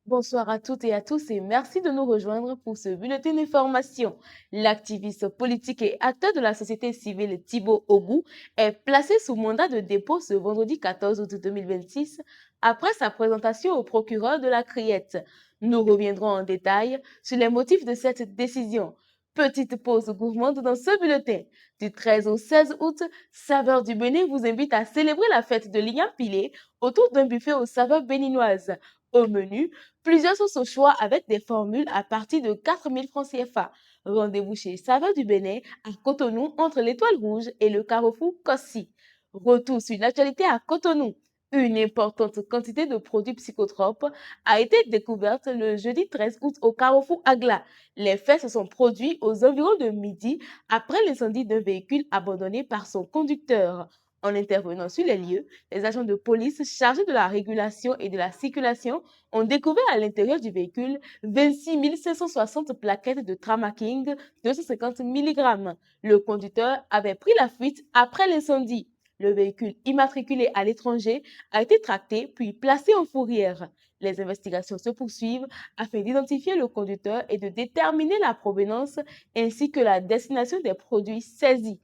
Bonsoir à toutes et à tous et merci de nous rejoindre pour ce bulletin d'information. L'activiste politique et acteur de la société civile Thibaut Ogou est placé sous mandat de dépôt ce vendredi 14 août 2026 après sa présentation au procureur de la Criette. Nous reviendrons en détail sur les motifs de cette décision. Petite pause gourmande dans ce bulletin. Du 13 au 16 août, Saveurs du Bénin vous invite à célébrer la fête de l'Igname Pilé autour d'un buffet aux saveurs béninoises. Au menu, plusieurs sauces au choix avec des formules à partir de 4000 francs CFA. Rendez-vous chez Saveur du Bénin à Cotonou entre l'Étoile Rouge et le Carrefour Kossi. Retour sur l'actualité à Cotonou. Une importante quantité de produits psychotropes a été découverte le jeudi 13 août au Carrefour Agla. Les faits se sont produits aux environs de midi après l'incendie d'un véhicule abandonné par son conducteur. En intervenant sur les lieux, les agents de police chargés de la régulation et de la circulation ont découvert à l'intérieur du véhicule 26 560 plaquettes de Tramaking 250 mg. Le conducteur avait pris la fuite après l'incendie. Le véhicule immatriculé à l'étranger a été tracté puis placé en fourrière. Les investigations se poursuivent afin d'identifier le conducteur et de déterminer la provenance ainsi que la destination des produits saisis.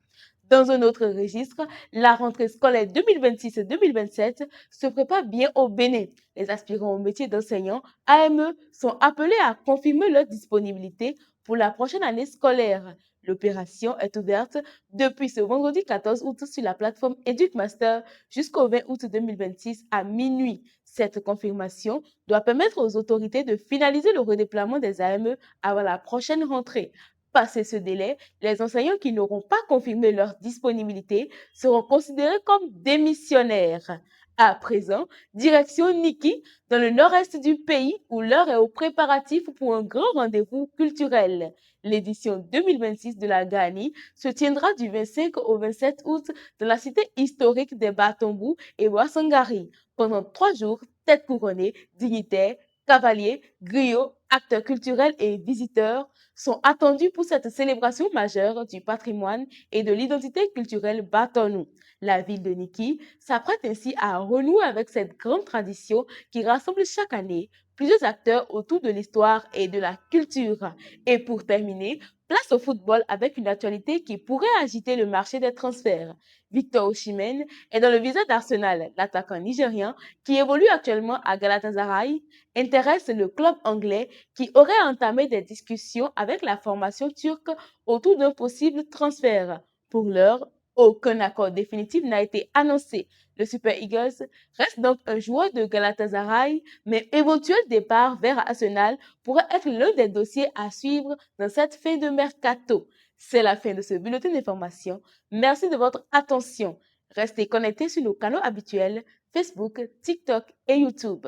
Dans un autre registre, la rentrée scolaire 2026-2027 se prépare bien au Bénin. Les aspirants au métier d'enseignant AME sont appelés à confirmer leur disponibilité pour la prochaine année scolaire. L'opération est ouverte depuis ce vendredi 14 août sur la plateforme EducMaster jusqu'au 20 août 2026 à minuit. Cette confirmation doit permettre aux autorités de finaliser le redéploiement des AME avant la prochaine rentrée. Passé ce délai, les enseignants qui n'auront pas confirmé leur disponibilité seront considérés comme démissionnaires. À présent, direction Niki, dans le nord-est du pays, où l'heure est aux préparatifs pour un grand rendez-vous culturel. L'édition 2026 de la Gani se tiendra du 25 au 27 août dans la cité historique des Batombou et Ouassangari. Pendant 3 jours, têtes couronnées, dignitaires, cavaliers, griots, acteurs culturels et visiteurs sont attendus pour cette célébration majeure du patrimoine et de l'identité culturelle batonou. La ville de Niki s'apprête ainsi à renouer avec cette grande tradition qui rassemble chaque année plusieurs acteurs autour de l'histoire et de la culture. Et pour terminer, place au football avec une actualité qui pourrait agiter le marché des transferts. Victor Osimhen est dans le visa d'Arsenal. L'attaquant nigérien, qui évolue actuellement à Galatasaray, intéresse le club anglais qui aurait entamé des discussions avec la formation turque autour d'un possible transfert. Pour l'heure, aucun accord définitif n'a été annoncé. Le Super Eagles reste donc un joueur de Galatasaray, mais éventuel départ vers Arsenal pourrait être l'un des dossiers à suivre dans cette fin de mercato. C'est la fin de ce bulletin d'information. Merci de votre attention. Restez connectés sur nos canaux habituels Facebook, TikTok et YouTube.